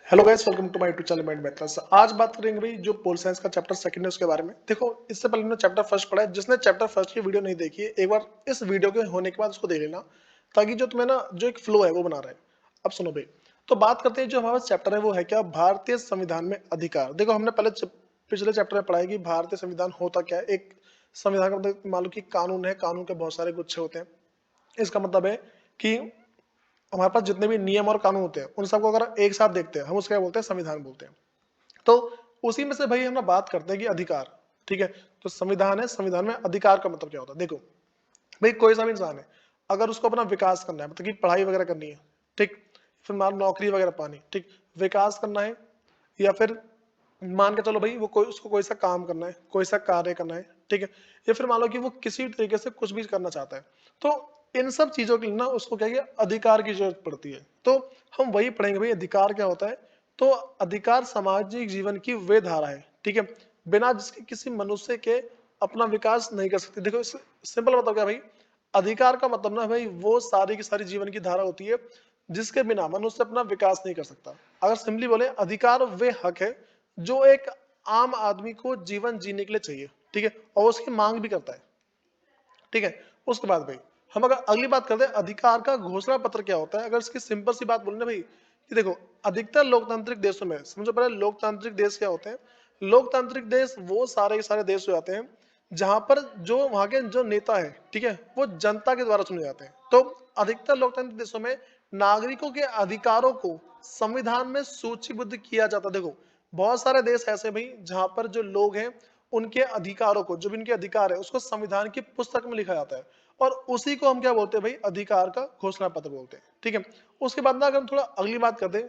Hello guys, welcome to my YouTube channel Mind Maths. आज बात करेंगे भाई जो पोल साइंस का चैप्टर सेकंड है उसके बारे में। देखो, इससे पहले हमने चैप्टर फर्स्ट पढ़ा है। जिसने चैप्टर फर्स्ट की वीडियो नहीं देखी है, एक बार इस वीडियो के होने के बाद उसको देख लेना, ताकि जो तुम्हें ना जो एक फ्लो है वो बना रहा है। अब सुनो भाई, तो बात करते हैं जो हमारा चैप्टर है वो है क्या, भारतीय संविधान में अधिकार। देखो, हमने पहले पिछले चैप्टर में पढ़ा है कि भारतीय संविधान होता क्या है। एक संविधान का मतलब मान लो कि कानून है, कानून के बहुत सारे गुच्छे होते हैं। इसका मतलब है कि हमारे पास जितने भी नियम और कानून होते हैं उन सबको अगर एक साथ देखते हैं, हम उसका क्या बोलते हैं, संविधान बोलते हैं। तो उसी में से भाई हम बात करते हैं कि अधिकार। ठीक है, तो संविधान है, संविधान में अधिकार का मतलब क्या होता है। देखो भाई, कोई सा भी इंसान है, अगर उसको अपना विकास करना है, मतलब कि पढ़ाई वगैरह करनी है, ठीक, फिर मान नौकरी वगैरह पानी, ठीक, विकास करना है, या फिर मान के चलो भाई वो कोई उसको कोई सा काम करना है, कोई सा कार्य करना है, ठीक है, या फिर मान लो कि वो किसी तरीके से कुछ भी करना चाहता है, तो इन सब चीजों के लिए ना उसको क्या अधिकार की जरूरत पड़ती है। तो हम वही पढ़ेंगे भाई अधिकार क्या होता है। तो अधिकार सामाजिक जीवन की वे धारा है, ठीक है, बिना जिसके किसी मनुष्य के अपना विकास नहीं कर सकते। देखो, सिंपल बताओ क्या भाई, अधिकार का मतलब ना भाई वो सारी की सारी जीवन की धारा होती है जिसके बिना मनुष्य अपना विकास नहीं कर सकता। अगर सिंपली बोले, अधिकार वे हक है जो एक आम आदमी को जीवन जीने के लिए चाहिए, ठीक है, और उसकी मांग भी करता है। ठीक है, उसके बाद भाई हम अगर अगली बात करते हैं, अधिकार का घोषणा पत्र क्या होता है। अगर इसकी सिंपल सी बात बोले ना भाई, कि देखो, अधिकतर लोकतांत्रिक देशों में, समझो पहले लोकतांत्रिक देश क्या होते हैं। लोकतांत्रिक देश वो सारे के सारे देश हो जाते हैं जहां पर जो वहां के जो नेता है, ठीक है, वो जनता के द्वारा चुने जाते हैं। तो अधिकतर लोकतांत्रिक देशों में नागरिकों के अधिकारों को संविधान में सूचीबद्ध किया जाता है। देखो, बहुत सारे देश ऐसे भाई जहां पर जो लोग हैं उनके अधिकारों को, जो भी उनके अधिकार है, उसको संविधान की पुस्तक में लिखा जाता है, और उसी को हम क्या बोलते हैं भाई, अधिकार का घोषणा पत्र बोलते हैं। ठीक है, उसके बाद ना अगर हम थोड़ा अगली बात करते हैं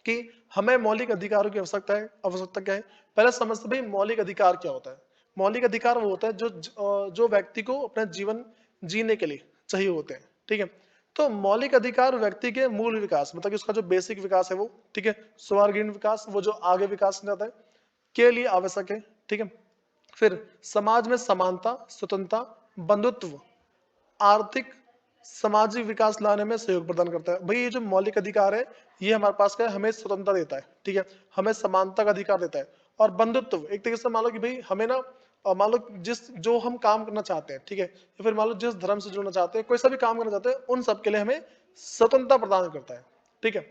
कि हमें मौलिक अधिकारों की आवश्यकता क्या है। पहले समझते भाई मौलिक अधिकार क्या होता है। मौलिक अधिकार वो होता है जो व्यक्ति को अपना जीवन जीने के लिए चाहिए होते हैं। ठीक है, तो मौलिक अधिकार व्यक्ति के मूल विकास, मतलब कि उसका जो बेसिक विकास है वो, ठीक है, स्वर्गीण विकास, वो जो आगे विकास में जाता है, के लिए आवश्यक है। ठीक है, फिर समाज में समानता, स्वतंत्रता, बंधुत्व, आर्थिक सामाजिक विकास लाने में सहयोग प्रदान करता है। भाई ये जो मौलिक अधिकार है, ये हमारे पास क्या है, हमें स्वतंत्रता देता है, ठीक है, हमें समानता का अधिकार देता है। और बंधुत्व एक तरीके से मान लो कि भाई हमें ना मान लो जिस जो हम काम करना चाहते हैं, ठीक है, या फिर मान लो जिस धर्म से जुड़ना चाहते हैं, कोई सा भी काम करना चाहते हैं, उन सब के लिए हमें स्वतंत्रता प्रदान करता है। ठीक है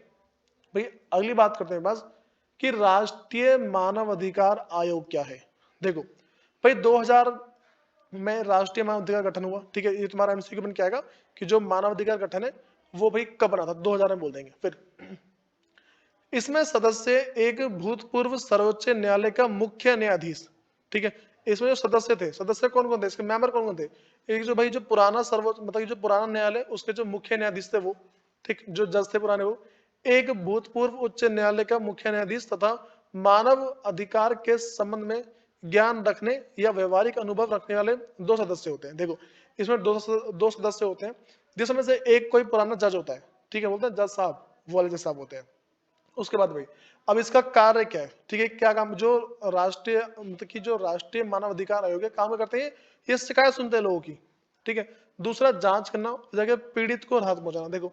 भाई, अगली बात करते हैं बस कि राष्ट्रीय मानव अधिकार आयोग क्या है। देखो भाई, 2000 में राष्ट्रीय मानव अधिकार गठन हुआ। ठीक है, ये तुम्हारा एमसीक्यू बन के आएगा कि जो मानव अधिकार गठन है वो भाई कब बना था, 2000 में बोल देंगे। फिर इसमें सदस्य एक भूतपूर्व सर्वोच्च न्यायालय का मुख्य न्यायाधीश, ठीक है, इसमें जो सदस्य थे, सदस्य कौन कौन थे, इसके मेंबर कौन कौन थे। एक जो भाई जो पुराना सर्वोच्च, मतलब जो पुराना न्यायालय, उसके जो मुख्य न्यायाधीश थे वो, ठीक, जो जज थे पुराने वो, एक भूतपूर्व उच्च न्यायालय का मुख्य न्यायाधीश, तथा मानव अधिकार के संबंध में ज्ञान रखने या व्यवहारिक अनुभव रखने वाले दो सदस्य होते हैं। देखो, इसमें दो सदस्य होते हैं, जिसमें से एक कोई पुराना जज होता है, ठीक है, बोलते हैं जज साहब, वो वाले जज साहब होते हैं। उसके बाद भाई अब इसका कार्य क्या है, ठीक है, क्या काम जो राष्ट्रीय, मतलब कि जो राष्ट्रीय मानव अधिकार आयोग है, काम करते हैं, ये शिकायत सुनते हैं लोगों की। ठीक है, दूसरा जांच करना, जगह पीड़ित को राहत पहुंचाना। देखो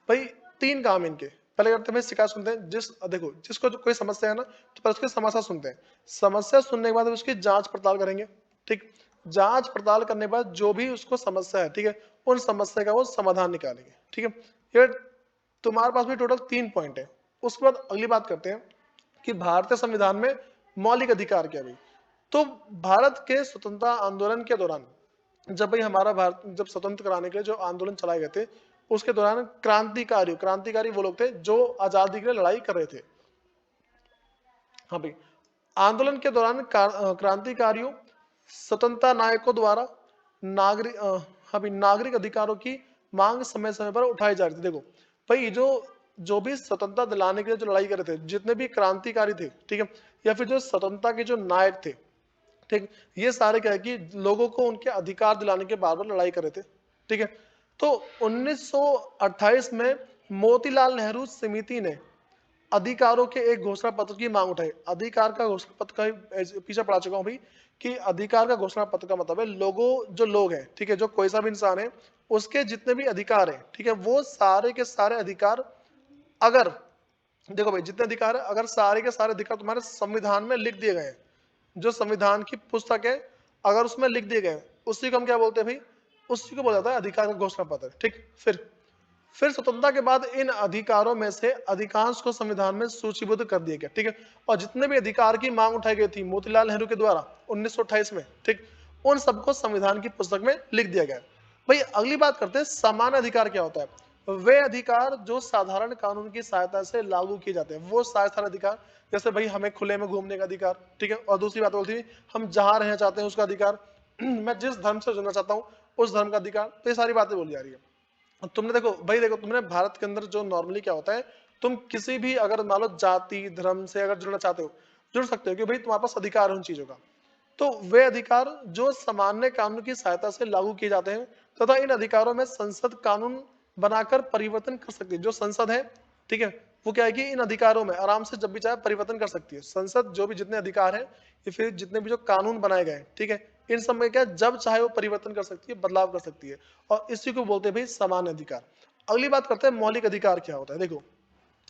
भाई, तीन काम इनके। पहले करते हैं भाई शिकायत सुनते हैं, देखो जिसको कोई समस्या है ना, तो पहले उसकी समस्या सुनते हैं। समस्या सुनने के बाद उसकी जांच पड़ताल करेंगे। ठीक, जांच पड़ताल करने के बाद जो भी उसको समस्या है, ठीक है, उन समस्या का वो समाधान निकालेंगे। ठीक है, ये तुम्हारे पास भी टोटल 3 पॉइंट है। उसके बाद अगली बात करते हैं कि भारतीय संविधान में मौलिक अधिकार क्या है। तो भारत के स्वतंत्रता आंदोलन के दौरान, जब भाई हमारा भारत जब स्वतंत्र कराने के लिए जो आंदोलन चलाए गए थे, उसके दौरान क्रांतिकारी वो लोग थे जो आजादी के लिए लड़ाई कर रहे थे। हाँ भाई, आंदोलन के दौरान क्रांतिकारियों, स्वतंत्रता नायकों द्वारा नागरिक हाँ भाई, नागरिक अधिकारों की मांग समय समय पर उठाई जा रही थी। देखो भाई, जो भी स्वतंत्रता दिलाने के लिए जो लड़ाई कर रहे थे, जितने भी क्रांतिकारी थे, ठीक है, या फिर जो स्वतंत्रता के जो नायक थे, ठीक, ये सारे क्या है कि लोगों को उनके अधिकार दिलाने के बार बार लड़ाई कर रहे थे। ठीक है, तो 1928 में मोतीलाल नेहरू समिति ने अधिकारों के एक घोषणा पत्र की मांग उठाई। अधिकार का घोषणा पत्र का पीछे पढ़ा चुका हूं भाई, कि अधिकार का घोषणा पत्र का मतलब है जो लोग हैं, ठीक है, जो कोई सा भी इंसान है, उसके जितने भी अधिकार हैं, ठीक है, वो सारे के सारे अधिकार अगर देखो भाई जितने अधिकार है, अगर सारे के सारे अधिकार तुम्हारे संविधान में लिख दिए गए हैं, जो संविधान की पुस्तक है अगर उसमें लिख दिए गए, उसी को हम क्या बोलते हैं भाई, उसी को बोला जाता है अधिकार का घोषणा पत्र। ठीक, फिर स्वतंत्रता के बाद इन अधिकारों में से अधिकांश को संविधान में सूचीबद्ध कर दिया गया। ठीक है, और जितने भी अधिकार की मांग उठाई गई थी मोतीलाल नेहरू के द्वारा 1928 में, ठीक, उन सबको संविधान की पुस्तक में लिख दिया गया। भाई अगली बात करते हैं सामान्य अधिकार क्या होता है। वे अधिकार जो साधारण कानून की सहायता से लागू किए जाते हैं, वो साधारण अधिकार, जैसे भाई हमें खुले में घूमने का अधिकार, ठीक है, और दूसरी बात बोलती है हम जहां रहना चाहते हैं उसका अधिकार, मैं जिस धर्म से जुड़ना चाहता हूँ उस धर्म का अधिकार। तो ये सारी बातें बोली जा रही है। तुमने देखो भाई, देखो तुमने भारत के अंदर जो नॉर्मली क्या होता है, तुम किसी भी अगर मान लो जाति धर्म से अगर जुड़ना चाहते हो जुड़ सकते हो, कि भाई तुम्हारे पास अधिकार है उन चीजों का। तो वे अधिकार जो सामान्य कानून की सहायता से लागू किए जाते हैं तथा इन अधिकारों में संसद कानून बनाकर परिवर्तन कर सकती है। जो संसद है, ठीक है, वो क्या है कि इन अधिकारों में आराम से जब भी चाहे परिवर्तन कर सकती है। संसद जो भी जितने अधिकार है या फिर जितने भी जो कानून बनाए गए, ठीक है, इन सब में क्या जब चाहे वो परिवर्तन कर सकती है, बदलाव कर सकती है, और इसी को बोलते हैं भाई सामान्य अधिकार। अगली बात करते हैं मौलिक अधिकार क्या होता है। देखो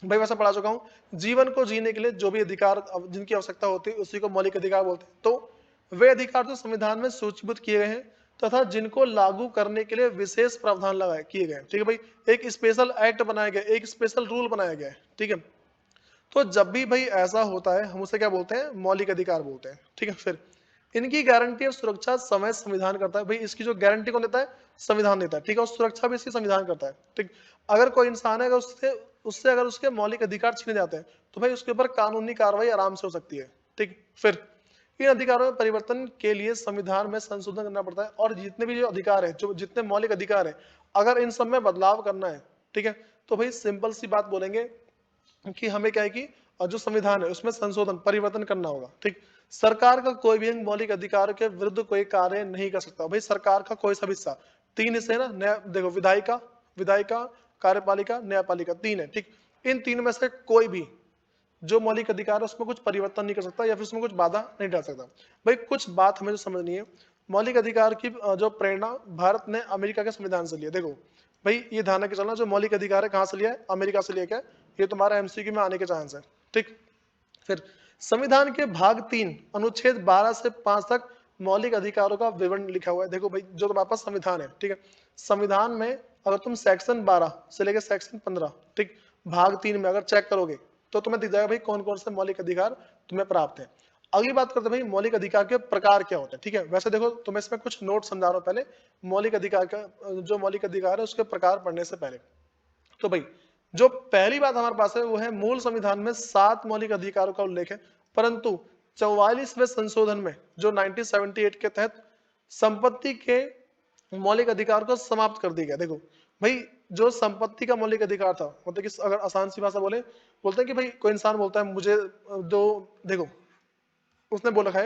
भाई वैसा पढ़ा चुका हूँ, जीवन को जीने के लिए जो भी अधिकार जिनकी आवश्यकता होती है उसी को मौलिक अधिकार बोलते हैं। तो वे अधिकार जो संविधान में सूचीबद्ध किए गए हैं तथा जिनको लागू करने के लिए विशेष प्रावधान लगाए किए गए, ठीक है भाई, एक स्पेशल एक्ट बनाया गया, एक स्पेशल रूल बनाया गया है। ठीक है, तो जब भी भाई ऐसा होता है हम उसे क्या बोलते हैं, मौलिक अधिकार बोलते हैं। ठीक है, फिर इनकी गारंटी और सुरक्षा समय संविधान करता है। भाई इसकी जो गारंटी कौन देता है, संविधान देता है। ठीक है, और सुरक्षा भी इसकी संविधान करता है। ठीक, अगर कोई इंसान है अगर उससे उससे अगर उसके मौलिक अधिकार छीने जाते हैं तो भाई उसके ऊपर कानूनी कार्रवाई आराम से हो सकती है। ठीक, फिर इन अधिकारों में परिवर्तन के लिए संविधान में संशोधन करना पड़ता है, और जितने भी जो अधिकार है, जो जितने मौलिक अधिकार है, अगर इन सब में बदलाव करना है, ठीक है, तो भाई सिंपल सी बात बोलेंगे कि हमें क्या है कि जो संविधान है उसमें संशोधन परिवर्तन करना होगा। ठीक, सरकार का कोई भी अंग मौलिक अधिकार के विरुद्ध कोई कार्य नहीं कर सकता। भाई सरकार का कोई सा हिस्सा, तीन हिस्से ना, न्याय देखो, विधायिका विधायिका कार्यपालिका न्यायपालिका, तीन है। ठीक, इन तीन में से कोई भी जो मौलिक अधिकार है उसमें कुछ परिवर्तन नहीं कर सकता या फिर उसमें कुछ बाधा नहीं डाल सकता। भाई कुछ बात हमें जो समझनी है, मौलिक अधिकार की जो प्रेरणा भारत ने अमेरिका के संविधान से लिया। देखो भाई ये ध्यान रख के चलना, जो मौलिक अधिकार है कहाँ से लिया है, अमेरिका से लिया। क्या ये तुम्हारा एमसीक्यू में आने के चांस है। ठीक, फिर संविधान के भाग 3 अनुच्छेद 12 से 5 तक मौलिक अधिकारों का विवरण लिखा हुआ है। देखो भाई जो तुम्हारे पास संविधान है, ठीक है, संविधान में अगर तुम सेक्शन 12 से लेकर सेक्शन 15, ठीक, भाग 3 में अगर चेक करोगे तो तुम्हें दिख जाएगा भाई कौन कौन से मौलिक अधिकार तुम्हें प्राप्त है। अगली बात करते हैं भाई मौलिक अधिकार के प्रकार क्या होते हैं। ठीक है, वैसे देखो तुम्हें इसमें कुछ नोट समझा रहा हूं पहले, मौलिक अधिकार का जो मौलिक अधिकार है उसके प्रकार पढ़ने से पहले। तो भाई जो पहली बात हमारे पास है वो है मूल संविधान में 7 मौलिक अधिकारों का उल्लेख है, परंतु 44वें संशोधन में जो 1978 के तहत संपत्ति के मौलिक अधिकार को समाप्त कर दिया गया। देखो भाई जो संपत्ति का मौलिक अधिकार था, मतलब कि अगर आसान सी भाषा बोलते हैं कि भाई कोई इंसान बोलता है मुझे दो, देखो उसने बोला है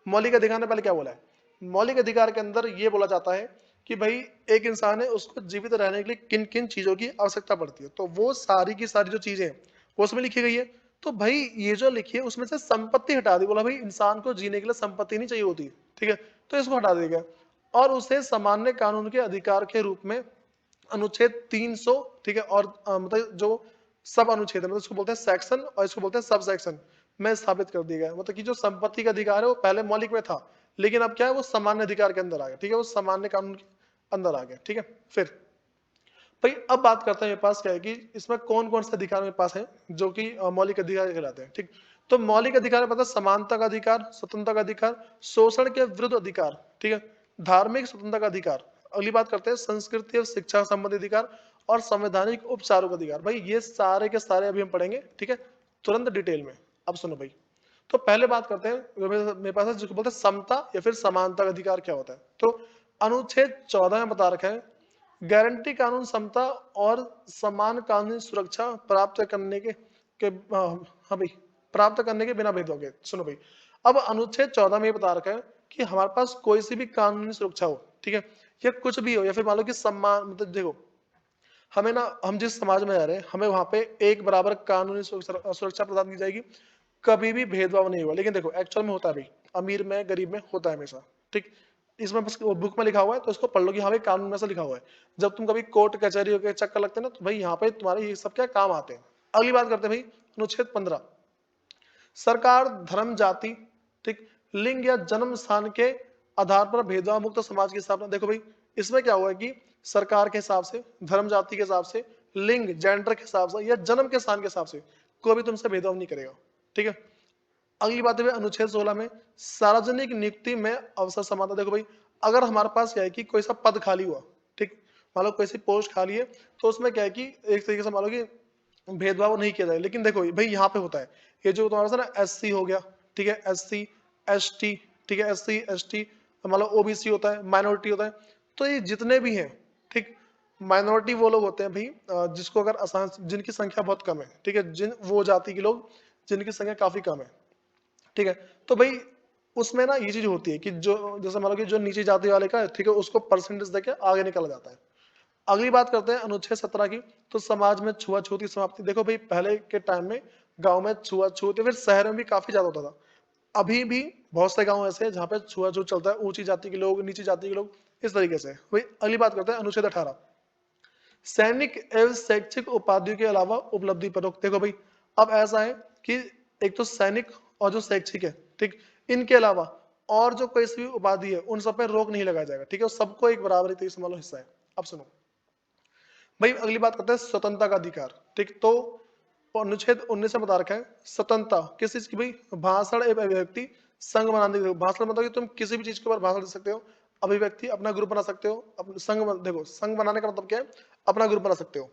मौलिक अधिकार ने पहले क्या बोला है, मौलिक अधिकार के अंदर ये बोला जाता है कि भाई एक इंसान है उसको जीवित रहने के लिए किन किन चीजों की आवश्यकता पड़ती है, तो वो सारी की सारी जो चीजें हैं वो उसमें लिखी गई है। तो भाई ये जो लिखी है उसमें से संपत्ति हटा दी, बोला भाई इंसान को जीने के लिए संपत्ति नहीं चाहिए होती, ठीक है, तो इसको हटा दिया गया और उसे सामान्य कानून के अधिकार के रूप में अनुच्छेद 300, ठीक है, और मतलब जो सब अनुच्छेद है, मतलब इसको बोलते हैं सेक्शन और इसको बोलते हैं सब सेक्शन में स्थापित कर दिया गया। मतलब कि जो संपत्ति का अधिकार है वो पहले मौलिक में था, लेकिन अब क्या है वो सामान्य अधिकार के अंदर आ गया। ठीक है, वो सामान्य कानून के अंदर आ गया। ठीक है, फिर भाई अब बात करते हैं मेरे पास क्या है कि इसमें कौन कौन से अधिकार मेरे पास है जो कि मौलिक अधिकार कहलाते हैं। ठीक, तो मौलिक अधिकार पता समानता का अधिकार, स्वतंत्रता का अधिकार, शोषण के विरुद्ध अधिकार, ठीक है, धार्मिक स्वतंत्रता का अधिकार। अगली बात करते हैं संस्कृति और शिक्षा संबंधी अधिकार और संवैधानिक उपचारों का अधिकार। भाई ये सारे के सारे अभी हम पढ़ेंगे, ठीक है, तुरंत डिटेल में। अब सुनो भाई, तो पहले बात करते हैं मेरे पास है जिसको बोलते हैं समता या फिर समानता का अधिकार क्या होता है। तो अनुच्छेद 14 में बता रखा है गारंटी कानून समता और समान कानूनी सुरक्षा प्राप्त करने हाँ भाई, प्राप्त करने के बिना भेदभाव के। सुनो भाई, अब अनुच्छेद 14 में ये बता रखा है कि हमारे पास कोई सी भी कानूनी सुरक्षा हो, ठीक है, या कुछ भी हो, या फिर मान लो कि सम्मान, मतलब देखो हमें ना, हम जिस समाज में रह रहे हैं हमें वहां पे एक बराबर कानूनी सुरक्षा प्रदान की जाएगी, कभी भी भेदभाव नहीं हुआ। लेकिन देखो एक्चुअल में होता है भाई, अमीर में गरीब में होता है हमेशा। ठीक, इसमें बस बुक में लिखा हुआ है तो इसको पढ़ लो कि हाँ भाई कानून में से लिखा हुआ है। जब तुम कभी कोर्ट कचहरी के चक्कर लगते हैं ना तो भाई यहाँ पे तुम्हारे ये सब क्या काम आते हैं। अगली बात करते हैं भाई अनुच्छेद 15, सरकार धर्म, जाति, ठीक, लिंग या जन्म स्थान के आधार पर भेदभाव मुक्त समाज की स्थापना। देखो भाई, इसमें क्या हुआ है कि सरकार के हिसाब से, धर्म, जाति के हिसाब से, लिंग, जेंडर के हिसाब से या जन्म के स्थान के हिसाब से कोई भी तुमसे भेदभाव नहीं करेगा। ठीक है। अगली बात है अनुच्छेद 16 में सार्वजनिक नियुक्ति में अवसर समानता। देखो भाई, अगर हमारे पास क्या है कि कोई सा पद खाली हुआ, ठीक, मान लो कोई सी पोस्ट खाली है, तो उसमें क्या है कि एक तरीके से मान लो कि भेदभाव नहीं किया जाए। लेकिन देखो भाई, यहाँ पे होता है ये जो तुम्हारा ना एससी हो गया, ठीक है, एससी एसटी, ठीक है, एससी एसटी, मान लो ओबीसी होता है, माइनॉरिटी होता है, तो ये जितने भी हैं, ठीक, माइनॉरिटी वो लोग होते हैं भाई जिसको अगर आसान, जिनकी संख्या बहुत कम है, ठीक है, जिन वो जाति के लोग जिनकी संख्या काफी कम है, ठीक है। तो भाई उसमें ना ये चीज होती है कि जो जैसे मान लो कि जो नीची जाति वाले का है, ठीक है, उसको परसेंटेज देके आगे निकला जाता है। अगली बात करते हैं अनुच्छेद 17 की, तो समाज में छुआछूत की समाप्ति। देखो भाई, पहले के टाइम में गांव में छुआछूत, फिर शहर में भी काफी ज्यादा होता था। अभी भी बहुत से गांव ऐसे हैं जहाँ पे छुआछूत चलता है, ऊंची जाति के लोग, नीची जाति के लोग, इस तरीके से। भाई अगली बात करते हैं अनुच्छेद 18, सैनिक एवं शैक्षिक उपाधियों के अलावा उपलब्धि पर रोक। देखो भाई, अब ऐसा है कि एक तो सैनिक और जो शैक्षिक है, ठीक, इनके अलावा और जो कोई सी भी उपाधि है उन सब पे रोक नहीं लगाया जाएगा। ठीक है, सबको एक बराबरी तरीके से मान लो हिस्सा है। अब सुनो भाई, अगली बात करते हैं स्वतंत्रता का अधिकार। ठीक, तो अनुच्छेद 19 में बता रखा है स्वतंत्रता किस चीज की भाई, भाषण एवं अभिव्यक्ति, संघ बनाने की। भाषण मतलब कि तुम किसी भी चीज के ऊपर भाषण दे सकते हो, अभिव्यक्ति अपना ग्रुप बना सकते हो, संघ, देखो संघ बनाने का मतलब क्या है, अपना ग्रुप बना सकते हो।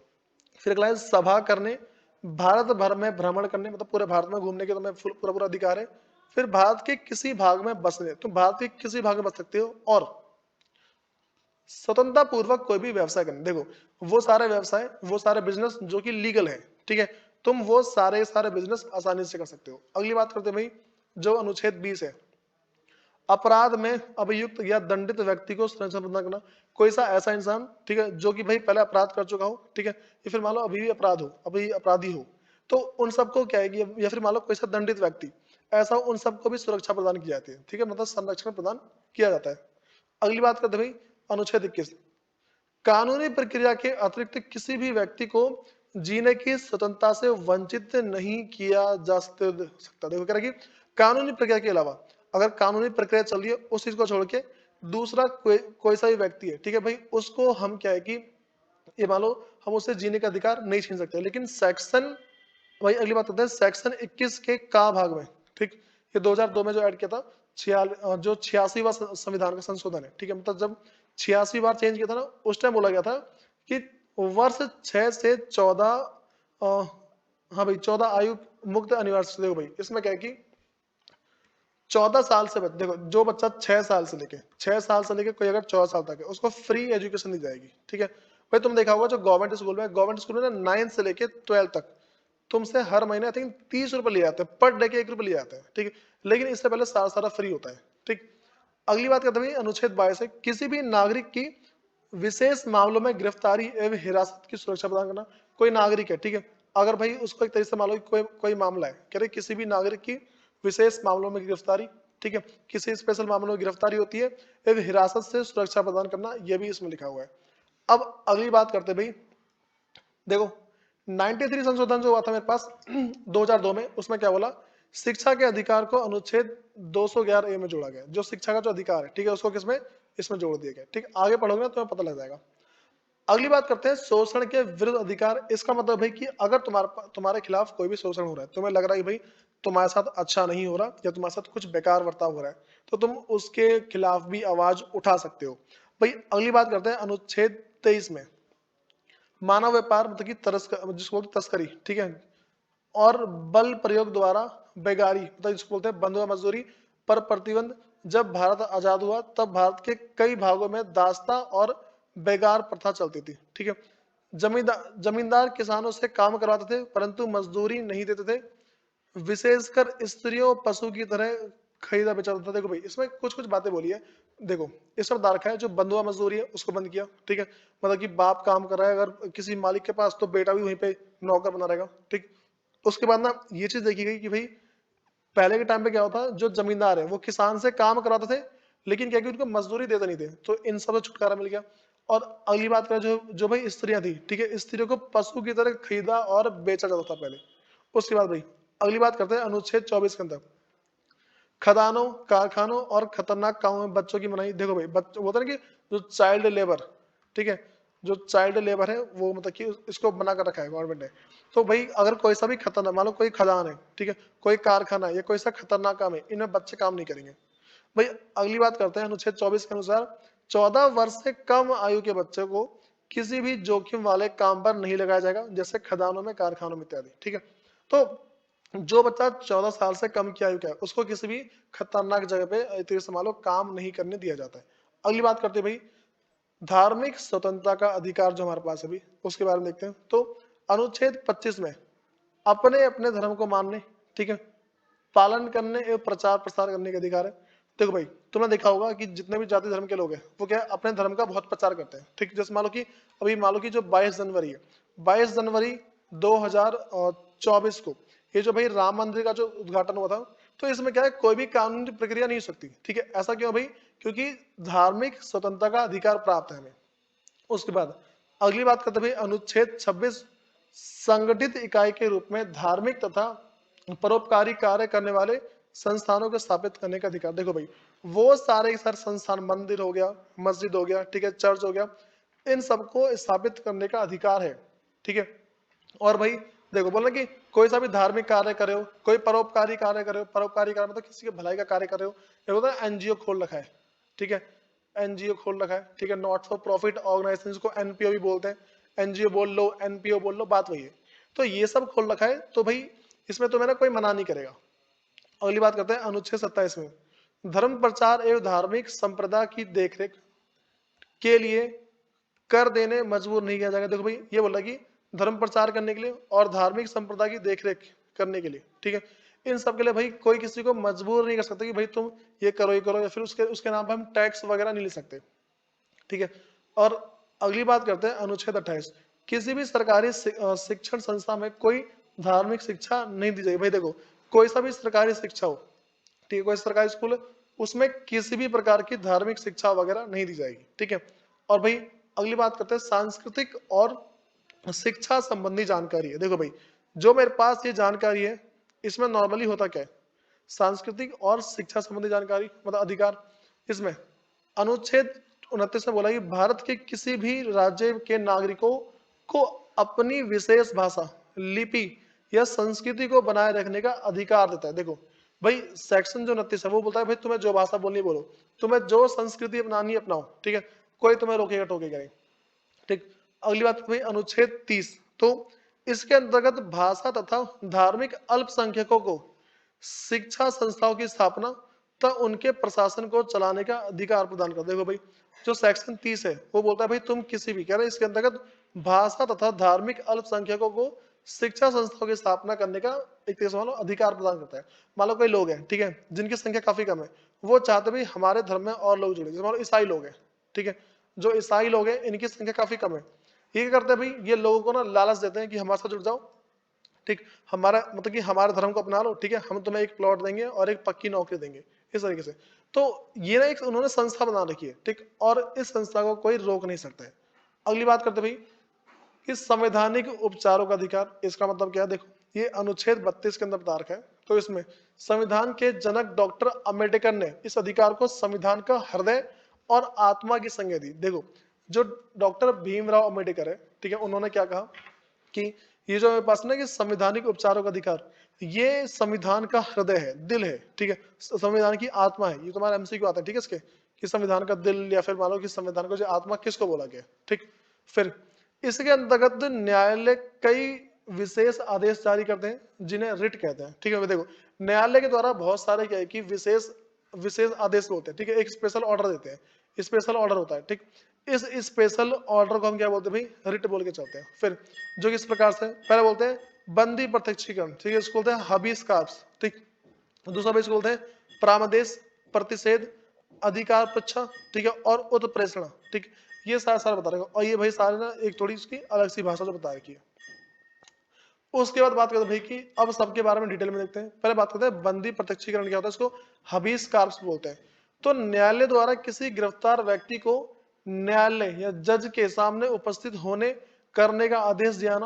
फिर अगला है सभा करने, भारत भर में भ्रमण करने, मतलब पूरे भारत में घूमने के तुम्हें पूरा पूरा अधिकार है। फिर भारत के किसी भाग में बसने, तुम भारत के किसी भाग में बस सकते हो। और स्वतंत्रता पूर्वक कोई भी व्यवसाय करने। देखो वो सारे व्यवसाय, वो सारे बिजनेस जो कि लीगल है, ठीक है, तुम वो सारे सारे बिजनेस आसानी से कर सकते हो। अगली बात करते हैं भाई, जो अनुच्छेद 20 है, अपराध में अभियुक्त या दंडित व्यक्ति को सुरक्षा प्रदान करना। कोई सा ऐसा इंसान, ठीक है, जो कि भाई पहले अपराध कर चुका हो, ठीक है, या फिर मान लो अभी भी अपराध हो, अभी अपराधी हो, तो उन सबको क्या है कि, या फिर मान लो कोई सा दंडित व्यक्ति, ऐसा उन सबको भी सुरक्षा प्रदान की जाती है। ठीक है, मतलब संरक्षण प्रदान किया जाता है। अगली बात करते हैं भाई अनुच्छेद 21, कानूनी प्रक्रिया के अतिरिक्त किसी भी व्यक्ति को जीने की स्वतंत्रता से वंचित नहीं किया जा सकता। देखो कह रहा है कि कानूनी प्रक्रिया के अलावा, अगर कानूनी प्रक्रिया चल रही है उस चीज को छोड़ के दूसरा कोई सा भी व्यक्ति है, ठीक है भाई, उसको हम क्या है कि ये मान लो हम उससे जीने का अधिकार नहीं छीन सकते। लेकिन सेक्शन, वही अगली बात करते हैं सेक्शन 21 के का भाग में, ठीक, ये 2002 में जो ऐड किया था, जो 86वां संविधान का संशोधन है, ठीक है, मतलब जब 86 बार चेंज किया था ना, उस टाइम बोला गया था कि वर्ष 6 से 14, हाँ भाई 14 आयु मुक्त अनिवार्य। देखो भाई इसमें क्या है कि 14 साल से देखो जो बच्चा 6 साल से लेके कोई अगर 14 साल तक है, उसको फ्री एजुकेशन दी जाएगी। ठीक है भाई, तुम देखा होगा जो गवर्नमेंट स्कूल में ना 9 से लेके 12 तक तुमसे हर महीने आई थिंक 30 रुपए लिए जाते हैं, पर डे के 1 रुपए लिए जाते हैं। ठीक है, लेकिन इससे पहले सारा सारा फ्री होता है। ठीक, अगली बात करते हैं अनुच्छेद 22 है, किसी भी नागरिक की विशेष मामलों में गिरफ्तारी एवं हिरासत की सुरक्षा प्रदान करना। कोई नागरिक है, ठीक है, अगर भाई उसको एक तरीके से मान लो कोई कोई मामला है, कह रहे किसी भी नागरिक की विशेष मामलों में गिरफ्तारी, ठीक है, किसी स्पेशल मामलों में गिरफ्तारी होती है एवं हिरासत से सुरक्षा प्रदान करना, यह भी इसमें लिखा हुआ है। अब अगली बात करते भाई, देखो 93 संशोधन जो हुआ था मेरे पास 2002 में, उसमें क्या बोला, शिक्षा के अधिकार को अनुच्छेद 211 ए में जोड़ा गया। जो शिक्षा का जो अधिकार है, ठीक है, उसको किसमें, इसमें जोड़ दिया गया। ठीक, आगे पढ़ोगे ना तुम्हें पता लग जाएगा। अगली बात करते हैं शोषण के विरुद्ध अधिकार। इसका मतलब है कि अगर तुम्हारे खिलाफ कोई भी शोषण हो रहा है, तुम्हें लग रहा है कि भाई तुम्हारे साथ अच्छा नहीं हो रहा या तुम्हारे साथ कुछ बेकार बर्ताव हो रहा है, तो तुम उसके खिलाफ भी आवाज उठा सकते हो। भाई अगली बात करते हैं अनुच्छेद 23 में मानव व्यापार, मतलब कि जिसको बोलते हैं तस्करी, ठीक है, और बल प्रयोग द्वारा बेगारी, मतलब जिसको बोलते हैं बंधुआ मजदूरी पर प्रतिबंध। जब भारत आजाद हुआ तब भारत के कई भागों में दास्ता और बेगार प्रथा चलती थी। ठीक है, जमींदार किसानों से काम करवाते थे परंतु मजदूरी नहीं देते थे, विशेषकर स्त्रियों पशु की तरह खरीदा बेचा जाता था। देखो भाई इसमें कुछ कुछ बातें बोली है। देखो इस पर रखा है जो बंधुआ मजदूरी है उसको बंद किया। ठीक है, मतलब कि बाप काम कर रहा है अगर किसी मालिक के पास, तो बेटा भी वहीं पे नौकर बना रहेगा। ठीक, उसके बाद ना ये चीज देखी गई कि भाई पहले के टाइम पे क्या होता, जो जमींदार है वो किसान से काम कराते थे, लेकिन क्या कि उनको मजदूरी देते नहीं थे, तो इन सब से छुटकारा मिल गया। और अगली बात करें जो जो भाई स्त्रियां थी, ठीक है, स्त्रियों को पशु की तरह खरीदा और बेचा जाता था पहले, उसके बाद भाई अगली बात करते हैं अनुच्छेद 24 के अंदर खदानों, कारखानों और खतरनाक कामों में बच्चों की मनाही। देखो भाई बच्चों होता है ना कि जो चाइल्ड लेबर, ठीक है, जो चाइल्ड लेबर है वो मतलब कि इसको बना कर रखा है गवर्नमेंट ने। तो भाई अगर कोई सा भी खतरनाक, मान लो कोई खदान है, ठीक है, कोई कारखाना है या कोई सा खतरनाक काम है, इनमें बच्चे काम नहीं करेंगे। भाई अगली बात करते हैं अनुच्छेद 24 के अनुसार 14 वर्ष से कम आयु के बच्चे को किसी भी जोखिम वाले काम पर नहीं लगाया जाएगा, जैसे खदानों में, कारखानों में इत्यादि, ठीक है। तो जो बच्चा 14 साल से कम की आयु का है उसको किसी भी खतरनाक जगह पे अतिरिक्त मान लो काम नहीं करने दिया जाता है। अगली बात करते हैं भाई धार्मिक स्वतंत्रता का अधिकार जो हमारे पास है भी, उसके बारे में देखते हैं। तो अनुच्छेद 25 में अपने अपने धर्म को मानने, ठीक है, पालन करने एवं प्रचार प्रसार करने का अधिकार है। देखो भाई तुमने देखा होगा कि जितने भी जाति धर्म के लोग हैं वो क्या है, अपने धर्म का बहुत प्रचार करते हैं, ठीक। जैसे मान लो कि अभी मान लो कि जो 22 जनवरी है, 22 जनवरी 2024 को ये जो भाई राम मंदिर का जो उद्घाटन हुआ था, तो इसमें क्या है कोई भी कानूनी प्रक्रिया नहीं हो सकती, ठीक है। ऐसा क्यों भाई, क्योंकि धार्मिक स्वतंत्रता का अधिकार प्राप्त है हमें। उसके बाद अगली बात करते हैं भाई अनुच्छेद 26 संगठित इकाई के रूप में धार्मिक तथा परोपकारी कार्य करने वाले संस्थानों को स्थापित करने का अधिकार। देखो भाई वो सारे संस्थान, मंदिर हो गया, मस्जिद हो गया, ठीक है, चर्च हो गया, इन सबको स्थापित करने का अधिकार है, ठीक है। और भाई देखो बोला कि कोई सा भी धार्मिक कार्य करे हो, कोई परोपकारी कार्य करे हो, परोपकारी कार्य मतलब किसी के भलाई का कार्य करे हो, ये होता है एनजीओ खोल रखा है, ठीक है, एनजीओ खोल रखा है, ठीक है, नॉट फॉर प्रॉफिट ऑर्गेनाइजेशन, जिसको एनपीओ भी बोलते हैं, एनजीओ बोल लो, एनपीओ बोल लो, बात वही है। तो ये सब खोल रखा है, तो भाई इसमें तुम्हें ना कोई मना नहीं करेगा। अगली बात करते हैं अनुच्छेद 27 में धर्म प्रचार एवं धार्मिक संप्रदाय की देखरेख के लिए कर देने मजबूर नहीं किया जाएगा। देखो भाई ये बोला कि धर्म प्रचार करने के लिए और धार्मिक संप्रदाय की देखरेख करने के लिए, ठीक है, इन सब के लिए भाई कोई किसी को मजबूर नहीं कर सकता कि भाई तुम ये करो, या फिर उसके उसके नाम पर हम टैक्स वगैरह नहीं ले सकते, ठीक है। और अगली बात करते हैं अनुच्छेद 28 किसी भी सरकारी शिक्षण संस्था में कोई धार्मिक शिक्षा नहीं दी जाएगी। भाई देखो कोई सा भी सरकारी शिक्षा हो, ठीक है, कोई सरकारी स्कूल है, उसमें किसी भी प्रकार की धार्मिक शिक्षा वगैरह नहीं दी जाएगी, ठीक है। और भाई अगली बात करते हैं सांस्कृतिक और शिक्षा संबंधी जानकारी है। देखो भाई जो मेरे पास ये जानकारी है इसमें नॉर्मली होता क्या है, सांस्कृतिक और शिक्षा संबंधी जानकारी मतलब अधिकार। इसमें अनुच्छेद 29 में बोला कि भारत के किसी भी राज्य के नागरिकों को अपनी विशेष भाषा, लिपि या संस्कृति को बनाए रखने का अधिकार देता है। देखो भाई सेक्शन जो 29 है वो बोलता है भाई तुम्हें जो भाषा बोलनी बोलो, तुम्हें जो संस्कृति अपनानी अपनाओ, ठीक है, कोई तुम्हें रोकेगा टोकेगा नहीं, ठीक। अगली बात भाई अनुच्छेद 30, तो इसके अंतर्गत भाषा तथा धार्मिक अल्पसंख्यकों को शिक्षा संस्थाओं की स्थापना तथा उनके प्रशासन को चलाने का अधिकार प्रदान कर। देखो भाई जो सेक्शन 30 है वो बोलता है भाई तुम किसी भी कह रहे इसके अंतर्गत भाषा तथा धार्मिक अल्पसंख्यकों को शिक्षा संस्थाओं की स्थापना करने का एक तरह से मान लो अधिकार प्रदान करता है। मान लो कोई लोग हैं, ठीक है, जिनकी संख्या काफी कम है, वो चाहते भाई हमारे धर्म में और लोग जुड़े, जैसे मान लो ईसाई लोग हैं, ठीक है, जो ईसाई लोग हैं इनकी संख्या काफी कम है, ये क्या करते हैं भाई ये लोगों को ना लालच देते हैं कि हमारे साथ जुड़ जाओ, ठीक, हमारा मतलब कि हमारे धर्म को अपना लो, ठीक है, हम तुम्हें एक प्लॉट देंगे और एक पक्की नौकरी देंगे, इस तरीके से। तो ये ना एक उन्होंने संस्था बना रखी है, ठीक, और इस संस्था को कोई रोक नहीं सकता है। अगली बात करते भाई कि संवैधानिक उपचारों का अधिकार, इसका मतलब क्या है, देखो ये अनुच्छेद 32 के अंदर बता रखा है। तो इसमें संविधान के जनक डॉक्टर अम्बेडकर ने इस अधिकार को संविधान का हृदय और आत्मा की संज्ञा दी। देखो जो डॉक्टर भीमराव अम्बेडकर है, ठीक है, उन्होंने क्या कहा कि ये जो मेरे पास ना कि संवैधानिक उपचारों का अधिकार, ये संविधान का हृदय है, दिल है, ठीक है, संविधान की आत्मा है। ये तुम्हारा एमसीक्यू आता है, ठीक है, इसके कि संविधान का दिल या फिर मानो कि संविधान का जो आत्मा किसको बोला गया, ठीक। फिर इसके अंतर्गत न्यायालय कई विशेष आदेश जारी करते हैं जिन्हें रिट कहते हैं, ठीक है। देखो न्यायालय के द्वारा बहुत सारे क्या है कि विशेष विशेष आदेश होते हैं, ठीक है, एक स्पेशल ऑर्डर देते हैं, स्पेशल ऑर्डर होता है, ठीक। इस स्पेशल ऑर्डर को हम क्या बोलते हैं भाई, रिट बोल के चलते हैं। फिर जो किस प्रकार से पहले बोलते हैं बंदी प्रत्यक्षीकरण, ठीक है, इसको बोलते हैं हबीस कार्ब्स, ठीक। दूसरा भाई इसको बोलते हैं प्रामदेश, प्रतिषेध, अधिकार पृच्छा, ठीक है, और उत्प्रेषण, ठीक। ये सारा बता रहे और ये भाई सारे ना एक थोड़ी इसकी अलग सी भाषा जो बता रखी है। उसके बाद बात करते हैं भाई कि अब सबके बारे में डिटेल में देखते हैं। पहले बात करते हैं बंदी प्रत्यक्षीकरण क्या होता है, इसको हबीस कार्ब्स बोलते हैं। तो न्यायालय द्वारा किसी गिरफ्तार व्यक्ति को न्यायालय या जज के सामने उपस्थित होने करने का आदेश दिया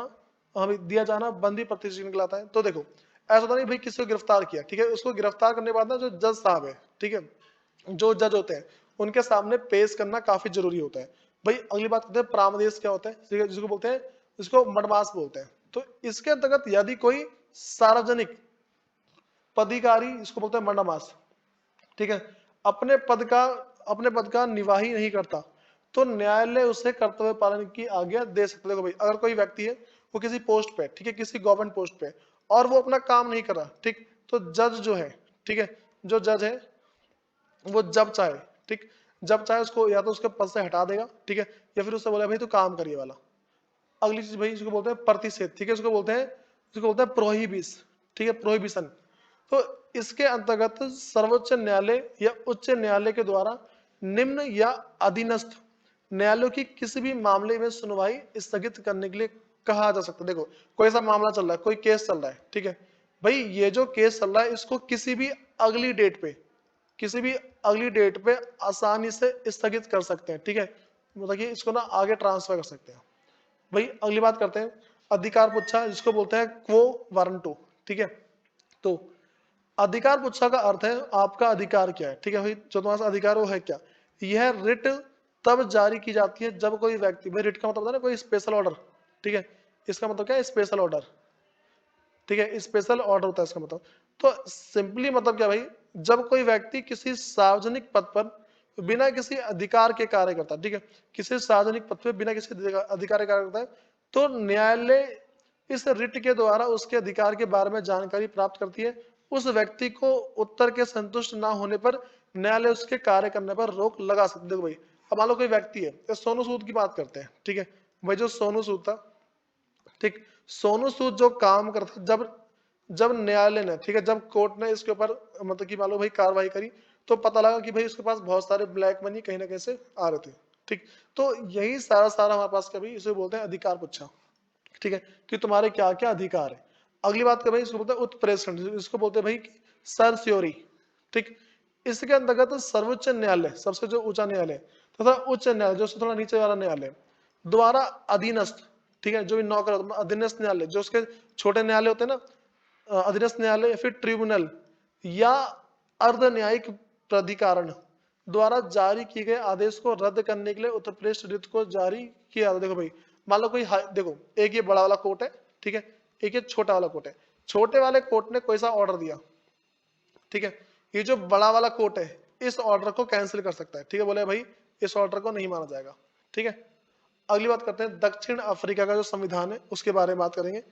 हमें दिया जाना बंदी प्रतिष्ठित कहलाता है। तो देखो ऐसा होता नहीं भाई किसी को गिरफ्तार किया, ठीक है, उसको गिरफ्तार करने के बाद ना जो जज साहब है, ठीक है, जो जज होते हैं उनके सामने पेश करना काफी जरूरी होता है। भाई अगली बात करते हैं प्रामदेश क्या होता है, ठीक है, जिसको बोलते हैं, इसको मडमास बोलते हैं। तो इसके अंतर्गत यदि कोई सार्वजनिक पदाधिकारी, इसको बोलते हैं मंडमास, ठीक है, अपने पद का निर्वाही नहीं करता तो न्यायालय उसे कर्तव्य पालन की आज्ञा दे सकता है। देखो भाई अगर कोई व्यक्ति है वो किसी पोस्ट पे, ठीक है, किसी गवर्नमेंट पोस्ट पे, और वो अपना काम नहीं कर रहा, ठीक, तो जज जो है, ठीक है, जो जज है वो जब चाहे, ठीक, जब चाहे उसको या तो उसके पद से हटा देगा, ठीक है, या फिर उससे बोले भाई तू काम करिए वाला। अगली चीज भाई इसको बोलते हैं प्रतिषेध, ठीक है, इसको बोलते हैं प्रोहिबिस, ठीक है, प्रोहिबिशन। तो इसके अंतर्गत सर्वोच्च न्यायालय या उच्च न्यायालय के द्वारा निम्न या अधीनस्थ न्यायालयों की किसी भी मामले में सुनवाई स्थगित करने के लिए कहा जा सकता है। देखो कोई ऐसा मामला चल रहा है, कोई केस चल रहा है, ठीक है, भाई ये जो केस चल रहा है इसको किसी भी अगली डेट पे, किसी भी अगली डेट पे आसानी से स्थगित कर सकते हैं, ठीक है, मतलब कि इसको ना आगे ट्रांसफर कर सकते हैं। भाई अगली बात करते हैं अधिकार पुच्छा, जिसको बोलते हैं क्वो वारंटो, ठीक है। तो अधिकार पुच्छा का अर्थ है आपका अधिकार क्या है, ठीक है भाई, जो तुम्हारा अधिकार वो है क्या। यह रिट तब जारी की जाती है जब कोई व्यक्ति, भाई रिट का मतलब होता है ना कोई स्पेशल ऑर्डर, ठीक है, इसका मतलब क्या है स्पेशल ऑर्डर, ठीक है, स्पेशल ऑर्डर होता है इसका मतलब। तो सिंपली मतलब क्या भाई, जब कोई व्यक्ति किसी सार्वजनिक पद पर बिना किसी अधिकार के कार्य करता है, ठीक है, किसी सार्वजनिक पद पर बिना किसी अधिकार के कार्य करता है, तो न्यायालय इस रिट के द्वारा उसके अधिकार के बारे में जानकारी प्राप्त करती है। उस व्यक्ति को उत्तर के संतुष्ट ना होने पर न्यायालय उसके कार्य करने पर रोक लगा सकते। देखो भाई अब मान लो कोई व्यक्ति है, ये सोनू सूद की बात करते हैं, ठीक है, भाई जो सोनू सूद था, ठीक, सोनू सूद जो काम करता, जब जब न्यायालय ने, ठीक है, जब कोर्ट ने इसके ऊपर मतलब कि मान लो भाई कार्रवाई करी, तो पता लगा कि भाई उसके पास बहुत सारे ब्लैक मनी कहीं ना कहीं से आ रहे थे, ठीक, तो यही सारा सारा हमारे पास कभी इसे बोलते हैं अधिकार पुच्छा, ठीक है, कि तुम्हारे क्या क्या अधिकार है। अगली बात कर भाई इसको बोलते हैं उत्प्रेषण, इसको बोलते हैं भाई सर्स्योरी, ठीक, इसके अंतर्गत सर्वोच्च न्यायालय, सबसे जो ऊंचा न्यायालय तथा उच्च न्यायालय जो थोड़ा नीचे वाला न्यायालय द्वारा अधीनस्थ, ठीक है, जो भी नौकर अधीनस्थ न्यायालय, जो उसके छोटे न्यायालय होते हैं ना, अधीनस्थ न्यायालय या फिर ट्रिब्यूनल या अर्ध न्यायिक प्राधिकरण द्वारा जारी किए गए आदेश को रद्द करने के लिए उत्प्रेष रिट को जारी किया। देखो भाई मान लो कोई देखो एक ये बड़ा वाला कोर्ट है, ठीक है, एक ये छोटा वाला कोर्ट है, छोटे वाले कोर्ट ने कोई सा ऑर्डर दिया, ठीक है, ये जो बड़ा वाला कोर्ट है इस ऑर्डर को कैंसिल कर सकता है, ठीक है, बोले भाई इस ऑर्डर को नहीं माना जाएगा, ठीक है। अगली बात करते हैं दक्षिण अफ्रीका का जो संविधान है उसके बारे में बात करेंगे,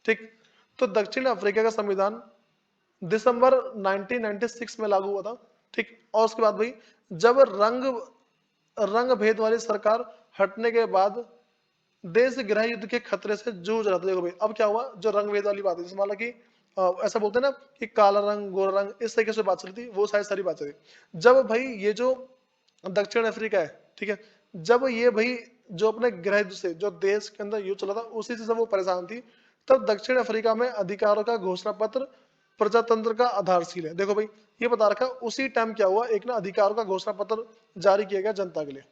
ठीक, तो दक्षिण अफ्रीका का संविधान दिसंबर 1996 में लागू हुआ था, ठीक, और उसके बाद भाई जब रंग भेद वाली सरकार हटने के बाद देश गृह युद्ध के खतरे से जूझ रहा था। देखो भाई अब क्या हुआ, जो रंग भेद वाली बात है, जैसे मान लो कि ऐसा बोलते हैं ना कि काला रंग गोरा रंग, इस तरीके से बात चली थी, वो सारी बात चली। जब भाई ये जो दक्षिण अफ्रीका है, ठीक है, जब ये भाई जो अपने गृह युद्ध से, जो देश के अंदर युद्ध चला था उसी से जब वो परेशान थी, तब दक्षिण अफ्रीका में अधिकारों का घोषणा पत्र प्रजातंत्र का आधारशील है। देखो भाई ये बता रखा उसी टाइम क्या हुआ, एक ना अधिकारों का घोषणा पत्र जारी किया गया जनता के लिए।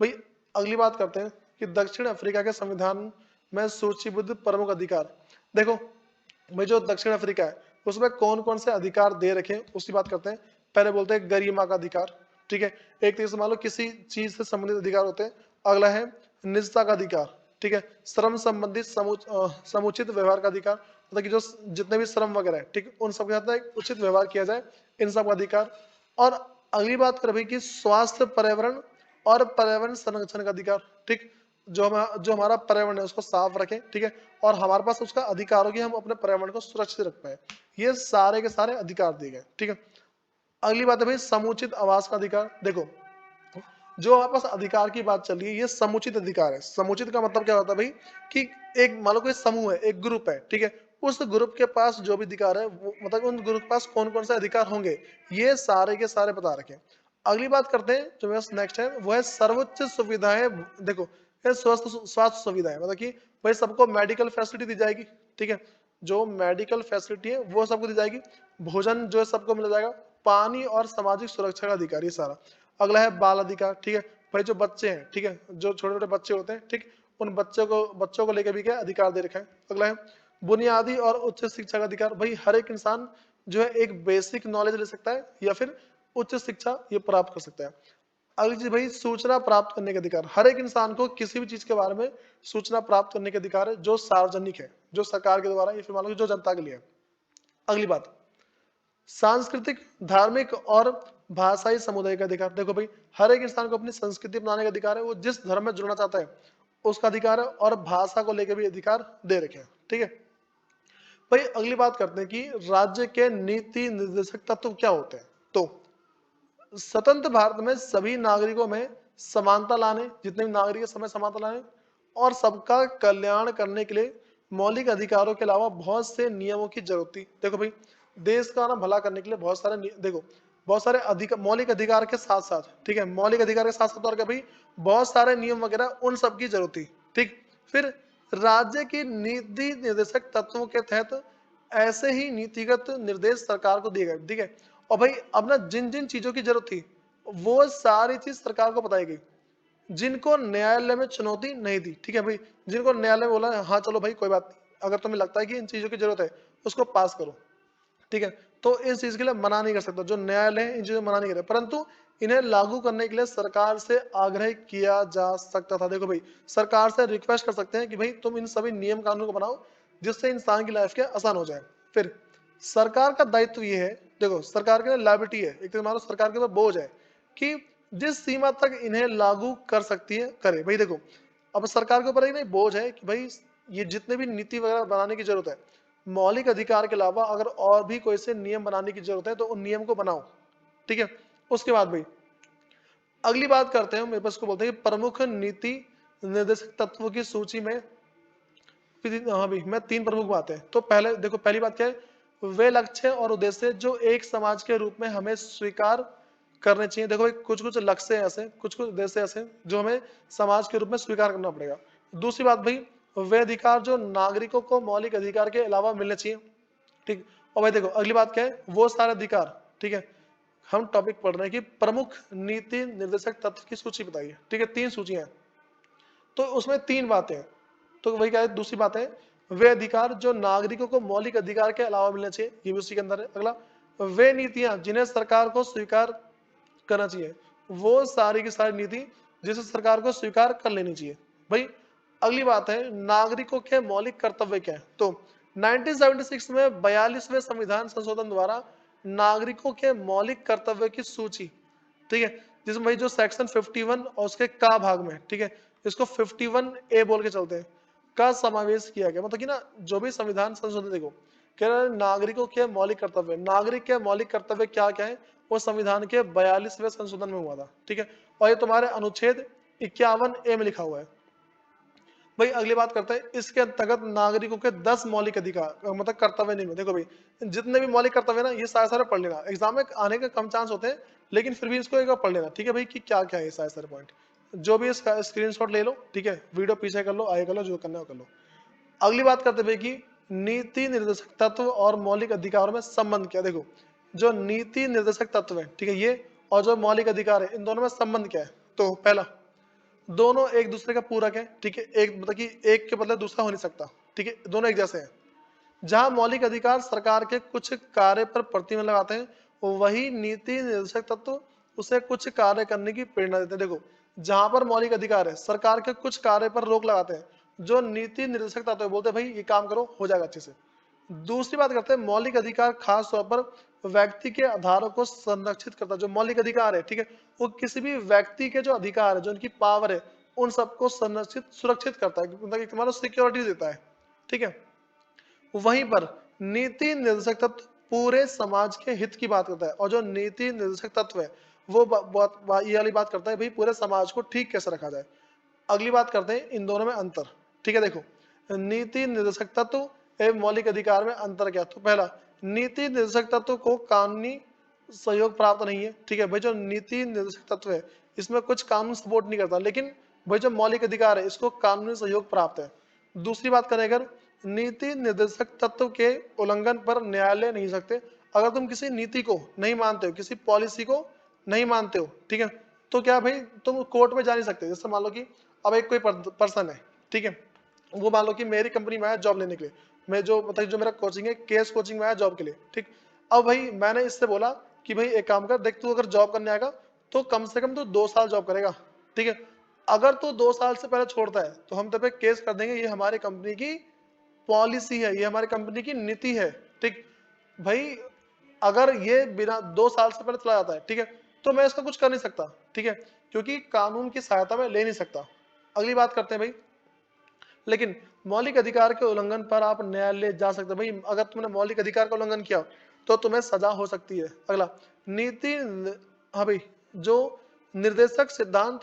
भाई अगली बात करते हैं कि दक्षिण अफ्रीका के संविधान में सूचीबद्ध प्रमुख अधिकार। देखो भाई जो दक्षिण अफ्रीका है उसमें कौन कौन से अधिकार दे रखे हैं उसकी बात करते हैं। पहले बोलते हैं गरिमा का अधिकार, ठीक है, एक तरीके से मान लो किसी चीज से संबंधित अधिकार होते हैं। अगला है निजता का अधिकार, ठीक है, श्रम संबंधित समुचित व्यवहार का अधिकार, मतलब कि जो जितने भी श्रम वगैरह है, ठीक, उन सबके साथ एक उचित व्यवहार किया जाए, इन सब का अधिकार। और अगली बात करें भाई कि स्वास्थ्य पर्यावरण और पर्यावरण संरक्षण का अधिकार, ठीक, जो हमारा पर्यावरण है उसको साफ रखें, ठीक है, और हमारे पास उसका अधिकार हो कि हम अपने पर्यावरण को सुरक्षित रख पाए। ये सारे के सारे अधिकार दिए गए, ठीक है। अगली बात है भाई समुचित आवास का अधिकार। देखो जो हमारे पास अधिकार की बात चल रही है ये समुचित अधिकार है। समुचित का मतलब क्या होता है भाई कि एक मान लो कोई समूह है, एक ग्रुप है, ठीक है, उस ग्रुप के पास जो भी अधिकार है वो मतलब उन ग्रुप के पास कौन कौन से अधिकार होंगे ये सारे के सारे बता रखे। अगली बात करते हैं जो मेरा नेक्स्ट है वो है सर्वोच्च सुविधाएं। देखो ये स्वास्थ्य सुविधाएं मतलब कि भाई सबको मेडिकल फैसिलिटी दी जाएगी, ठीक है, जो मेडिकल फैसिलिटी है वो सबको दी जाएगी। भोजन जो है सबको मिल जाएगा। पानी और सामाजिक सुरक्षा का अधिकार ये सारा। अगला है बाल अधिकार, ठीक है, भाई जो बच्चे हैं, ठीक है, जो छोटे छोटे बच्चे होते हैं, ठीक, उन बच्चों को लेकर भी क्या अधिकार दे रखा है। अगला है बुनियादी और उच्च शिक्षा का अधिकार। भाई हर एक इंसान जो है एक बेसिक नॉलेज ले सकता है या फिर उच्च शिक्षा ये प्राप्त कर सकता है। अगली चीज भाई सूचना प्राप्त करने का अधिकार। हर एक इंसान को किसी भी चीज के बारे में सूचना प्राप्त करने का अधिकार है जो सार्वजनिक है, जो सरकार के द्वारा या फिर मान लो जो जनता के लिए है। अगली बात सांस्कृतिक, धार्मिक और भाषाई समुदाय का अधिकार। देखो भाई हर एक इंसान को अपनी संस्कृति बनाने का अधिकार है, वो जिस धर्म में जुड़ना चाहता है उसका अधिकार है, और भाषा को लेकर भी अधिकार दे रखे हैं। ठीक है भाई अगली बात करते हैं कि राज्य के नीति निर्देशक तत्व क्या होते हैं। तो स्वतंत्र भारत में सभी नागरिकों में समानता लाने, जितने भी नागरिक समय समानता लाने और सबका कल्याण करने के लिए मौलिक अधिकारों के अलावा बहुत से नियमों की जरूरत थी। देखो भाई देश का ना भला करने के लिए बहुत सारे देखो बहुत सारे मौलिक अधिकार के साथ साथ, ठीक है, मौलिक अधिकार के साथ साथ और क्या भाई बहुत सारे नियम वगैरह उन सब की जरूरत थी। ठीक, फिर राज्य की नीति निर्देशक तत्वों के तहत ऐसे ही नीतिगत निर्देश सरकार को दिए गए। ठीक है, और भाई अब ना जिन जिन चीजों की जरूरत थी वो सारी चीज सरकार को बताई गई, जिनको न्यायालय में चुनौती नहीं दी। ठीक है भाई, जिनको न्यायालय में बोला हाँ चलो भाई कोई बात नहीं, अगर तुम्हें लगता है कि इन चीजों की जरूरत है उसको पास करो। ठीक है, तो इस चीज के लिए मना नहीं कर सकता, जो न्यायालय है इन चीजों मना नहीं करे, परंतु इन्हें लागू करने के लिए सरकार से आग्रह किया जा सकता था। देखो भाई सरकार से रिक्वेस्ट कर सकते हैं कि भाई तुम इन सभी नियम कानून को बनाओ जिससे इंसान की लाइफ के आसान हो जाए। फिर सरकार का दायित्व ये है, देखो सरकार के लायबिलिटी है, एक तो मानो सरकार के ऊपर बोझ है कि जिस सीमा तक इन्हें लागू कर सकती है करे। भाई देखो अब सरकार के ऊपर एक नहीं बोझ है कि भाई ये जितने भी नीति वगैरह बनाने की जरूरत है, मौलिक अधिकार के अलावा अगर और भी कोई से नियम बनाने की जरूरत है तो उन नियम को बनाओ। ठीक है, उसके बाद भाई अगली बात करते हैं, मेरे पास को बोलते हैं कि प्रमुख नीति निर्देशक तत्वों की सूची में हाँ भाई मैं 3 प्रमुख बातें। तो पहले देखो पहली बात क्या है, वे लक्ष्य और उद्देश्य जो एक समाज के रूप में हमें स्वीकार करने चाहिए। देखो भाई कुछ कुछ लक्ष्य ऐसे, कुछ कुछ उद्देश्य ऐसे जो हमें समाज के रूप में स्वीकार करना पड़ेगा। दूसरी बात भाई वे अधिकार जो नागरिकों को मौलिक अधिकार के अलावा मिलने चाहिए। ठीक, और भाई देखो अगली बात क्या है, वो सारे अधिकार। ठीक है, हम टॉपिक पढ़ रहे हैं कि प्रमुख नीति निर्देशक तत्व की सूची बताइए। ठीक है, 3 सूचियां हैं तो उसमें 3 बातें हैं। तो वही क्या है, दूसरी बात है वे अधिकार जो नागरिकों को मौलिक अधिकार के अलावा मिलने चाहिए, ये भी उसी के अंदर है। अगला वे नीतियां जिन्हें सरकार को स्वीकार करना चाहिए, वो सारी की सारी नीति जिसे सरकार को स्वीकार कर लेनी चाहिए। भाई अगली बात है नागरिकों के मौलिक कर्तव्य क्या है। तो 1976 में 42वें संविधान संशोधन द्वारा नागरिकों के मौलिक कर्तव्य की सूची, ठीक है, जिसमें भाई जो सेक्शन 51 और उसके का भाग में, ठीक है, इसको 51A बोल के चलते हैं, का समावेश किया गया। मतलब कि ना जो भी संविधान संशोधन देखो कह रहा है नागरिकों के मौलिक कर्तव्य, नागरिक के मौलिक कर्तव्य क्या क्या है वो संविधान के 42वें संशोधन में हुआ था। ठीक है, और ये तुम्हारे अनुच्छेद 51A में लिखा हुआ है। भाई अगली बात करते हैं इसके अंतर्गत नागरिकों के 10 मौलिक अधिकार मतलब कर्तव्य नहीं है। देखो भाई जितने भी मौलिक कर्तव्य ना ये सारे सारे पढ़ लेना, एग्जाम में आने के कम चांस होते हैं लेकिन फिर भी इसको एक बार पढ़ लेना। ठीक है भाई कि क्या क्या है सारे सारे पॉइंट, जो भी इसका स्क्रीनशॉट ले लो, ठीक है, वीडियो पीछे कर लो, आगे कर लो, जो करना है वो कर लो। अगली बात करते भाई कि नीति निर्देशक तत्व और मौलिक अधिकारों में संबंध क्या। देखो जो नीति निर्देशक तत्व है, ठीक है, ये और जो मौलिक अधिकार है इन दोनों में संबंध क्या है। तो पहला दोनों एक दूसरे का पूरक है। ठीक है, एक मतलब कि एक के बदले दूसरा हो नहीं सकता। ठीक है, दोनों एक जैसे हैं। जहां मौलिक अधिकार सरकार के कुछ कार्य पर प्रतिबंध लगाते हैं, वही नीति निर्देशक तत्व उसे कुछ कार्य करने की प्रेरणा देते हैं। देखो जहां पर मौलिक अधिकार है सरकार के कुछ कार्य पर रोक लगाते हैं, जो नीति निर्देशक तत्व बोलते हैं भाई ये काम करो हो जाएगा अच्छे से। दूसरी बात करते हैं मौलिक अधिकार खास तौर पर व्यक्ति के आधारों को संरक्षित करता है। जो मौलिक अधिकार है, ठीक है, वो किसी भी व्यक्ति के जो अधिकार है, जो उनकी पावर है, उन सबको संरक्षित सुरक्षित करता है, मतलब एक तुम्हारा सिक्योरिटी देता है। ठीक है, वहीं पर नीति निर्देशक तत्व पूरे समाज के हित की बात करता है, और जो नीति निर्देशक तत्व है वो ये वाली बात करता है भाई पूरे समाज को ठीक कैसे रखा जाए। अगली बात करते हैं इन दोनों में अंतर। ठीक है, देखो नीति निर्देशक तत्व एवं मौलिक अधिकार में अंतर क्या। तो पहला नीति निर्देशक तत्व को कानूनी सहयोग प्राप्त नहीं है। ठीक है भाई, जो नीति निर्देशक तत्व है इसमें कुछ कानून सपोर्ट नहीं करता, लेकिन भाई जो मौलिक अधिकार है इसको कानूनी सहयोग प्राप्त है। दूसरी बात करें अगर नीति निर्देशक तत्व के उल्लंघन पर न्यायालय नहीं सकते। अगर तुम किसी नीति को नहीं मानते हो, किसी पॉलिसी को नहीं मानते हो, ठीक है, तो क्या भाई तुम कोर्ट में जा नहीं सकते। जैसे मान लो कि अब एक कोई पर्सन है, ठीक है। वो मान लो कि मेरी कंपनी में आया जॉब लेने के लिए, मैं जो मतलब जो मेरा कोचिंग है केएस कोचिंग में आया जॉब के लिए, ठीक। अब भाई मैंने इससे बोला कि भाई एक काम कर, देख तू अगर जॉब करने आएगा तो कम से कम तू 2 साल जॉब करेगा, ठीक है। अगर तू 2 साल से पहले छोड़ता है तो हम तेरे पे केस कर देंगे, ये हमारी कंपनी की पॉलिसी है, ये हमारी कंपनी की नीति है, ठीक। भाई अगर ये बिना 2 साल से पहले चला जाता है, ठीक है, तो मैं इसका कुछ कर नहीं सकता, ठीक है, क्योंकि कानून की सहायता में ले नहीं सकता। अगली बात करते हैं भाई, लेकिन मौलिक अधिकार के उल्लंघन पर आप न्यायालय जा सकते हैं। भाई अगर तुमने मौलिक अधिकार का उल्लंघन किया तो तुम्हें सजा हो सकती है। अगला नीति, हाँ भाई, जो निर्देशक सिद्धांत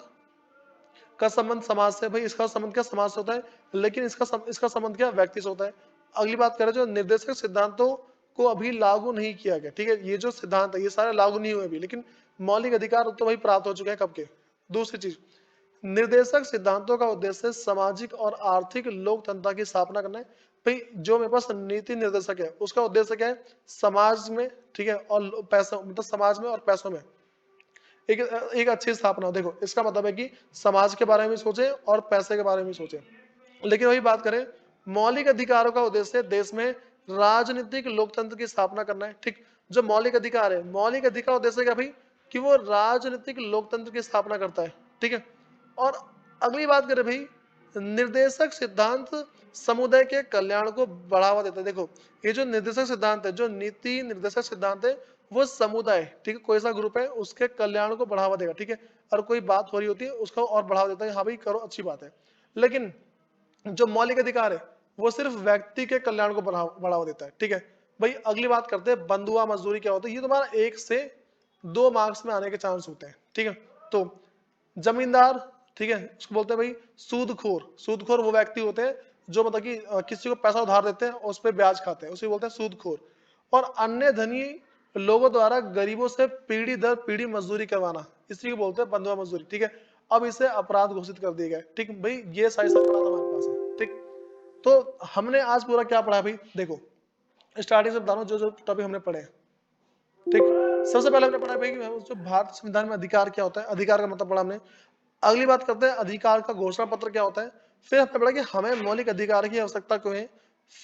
का संबंध समाज से, भाई इसका संबंध क्या समाज से होता है, लेकिन इसका संबंध क्या व्यक्ति से होता है। अगली बात करें, जो निर्देशक सिद्धांतों को अभी लागू नहीं किया गया, ठीक है, ये जो सिद्धांत है ये सारे लागू नहीं हुए अभी, लेकिन मौलिक अधिकार तो भाई प्राप्त हो चुके हैं कब के। दूसरी चीज, निर्देशक सिद्धांतों का उद्देश्य सामाजिक और आर्थिक लोकतंत्र की स्थापना करना है। भाई जो मेरे पास नीति निर्देशक है उसका उद्देश्य क्या है, समाज में, ठीक है, और पैसों मतलब समाज में और पैसों में एक एक अच्छी स्थापना हो। देखो इसका मतलब है कि समाज के बारे में सोचें और पैसे के बारे में सोचें। लेकिन वही बात करें, मौलिक अधिकारों का उद्देश्य देश में राजनीतिक लोकतंत्र की स्थापना करना है, ठीक। जो मौलिक अधिकार है, मौलिक अधिकार उद्देश्य क्या भाई, कि वो राजनीतिक लोकतंत्र की स्थापना करता है, ठीक है। और अगली बात करें भाई, निर्देशक सिद्धांत समुदाय के कल्याण को बढ़ावा देता है। देखो ये जो निर्देशक सिद्धांत है, जो नीति निर्देशक सिद्धांत है, वो समुदाय, ठीक है, कोई सा ग्रुप है उसके कल्याण को बढ़ावा देगा, ठीक है। और कोई बात हो रही होती है उसको और बढ़ावा देता है, हाँ भाई करो अच्छी बात है। लेकिन जो मौलिक अधिकार है वो सिर्फ व्यक्ति के कल्याण को बढ़ावा देता है, ठीक है। भाई अगली बात करते हैं, बंधुआ मजदूरी क्या होता है, ये तुम्हारा 1 से 2 मार्क्स में आने के चांस होते हैं, ठीक है। तो जमींदार, ठीक है, उसको बोलते हैं भाई सूदखोर। सूदखोर वो व्यक्ति होते हैं जो मतलब कि किसी को पैसा उधार देते हैं और उस पर ब्याज खाते हैं, उसे बोलते हैं सूदखोर। और अन्य धनी लोगों द्वारा गरीबों से पीढ़ी दर पीढ़ी मजदूरी करवाना, इसी को बोलते हैं बंधुआ मजदूरी, ठीक है। अब इसे अपराध घोषित कर दिया गया, ठीक भाई, ये सारी सारी बात हमारे पास है, ठीक। तो हमने आज पूरा क्या पढ़ा भाई, देखो स्टार्टिंग से बता रहा हूँ जो जो टॉपिक हमने पढ़े हैं, ठीक। सबसे पहले हमने पढ़ा भाई कि जो भारत संविधान में अधिकार क्या होता है, अधिकार का मतलब पढ़ा हमने। अगली बात करते हैं अधिकार का घोषणा पत्र क्या होता है। फिर हमने पढ़ा कि हमें मौलिक अधिकार की आवश्यकता क्यों है।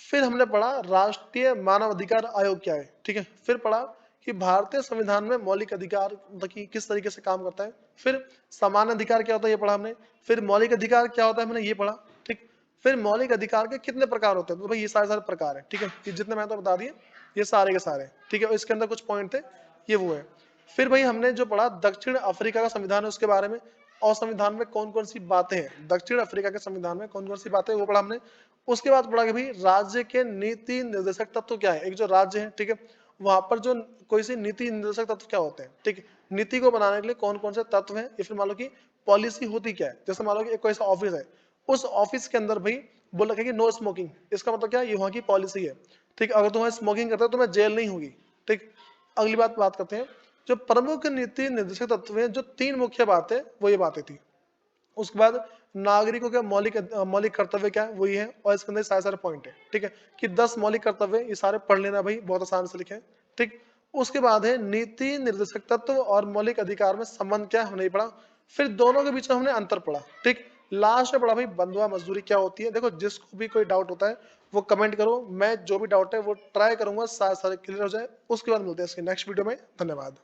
फिर हमने पढ़ा राष्ट्रीय मानव अधिकार आयोग क्या है, ठीक है। फिर पढ़ा कि भारतीय संविधान में मौलिक अधिकार मतलब कि किस तरीके से काम करता है। फिर सामान्य अधिकार क्या होता है ये पढ़ा हमने। फिर मौलिक अधिकार क्या होता है हमने ये पढ़ा, ठीक। फिर मौलिक अधिकार के कितने प्रकार होते हैं, तो भाई ये सारे सारे प्रकार है, ठीक है, ये जितने मैं तो बता दिए ये सारे के सारे, ठीक है। और इसके अंदर कुछ पॉइंट थे, ये वो है। फिर भाई हमने जो पढ़ा दक्षिण अफ्रीका का संविधान है उसके बारे में, और संविधान में कौन कौन सी बातें हैं, दक्षिण अफ्रीका के संविधान में कौन कौन सी बातें वो पढ़ा हमने। उसके बाद पढ़ा कि भाई राज्य के नीति निर्देशक तत्व क्या है, एक जो राज्य है, ठीक है, वहां पर जो कोई सी नीति निर्देशक तत्व क्या होते हैं, ठीक है, नीति को बनाने के लिए कौन कौन से तत्व हैं, या फिर मान लो कि पॉलिसी होती क्या है। जैसे मान लो कि एक कोई सा ऑफिस है, उस ऑफिस के अंदर भाई बोल रखा है कि नो स्मोकिंग, इसका मतलब क्या है, ये वहां की पॉलिसी है, ठीक। अगर तुम्हें स्मोकिंग करते हो तो तुम्हें जेल नहीं होगी, ठीक। अगली बात करते हैं, जो प्रमुख नीति निर्देशक तत्व हैं, जो 3 मुख्य बातें वो ये बातें थी। उसके बाद नागरिकों के मौलिक कर्तव्य क्या है, वही है, और इसके अंदर सारे सारे पॉइंट है, ठीक है, कि 10 मौलिक कर्तव्य, ये सारे पढ़ लेना भाई, बहुत आसान से लिखे, ठीक। उसके बाद है नीति निर्देशक तत्व और मौलिक अधिकार में संबंध क्या है, हमने पढ़ा। फिर दोनों के बीच में हमने अंतर पढ़ा, ठीक। लास्ट में पढ़ा भाई बंधुआ मजदूरी क्या होती है। देखो जिसको भी कोई डाउट होता है वो कमेंट करो, मैं जो भी डाउट है वो ट्राई करूंगा सारे सारे क्लियर हो जाए। उसके बाद मिलते हैं इसके नेक्स्ट वीडियो में। धन्यवाद।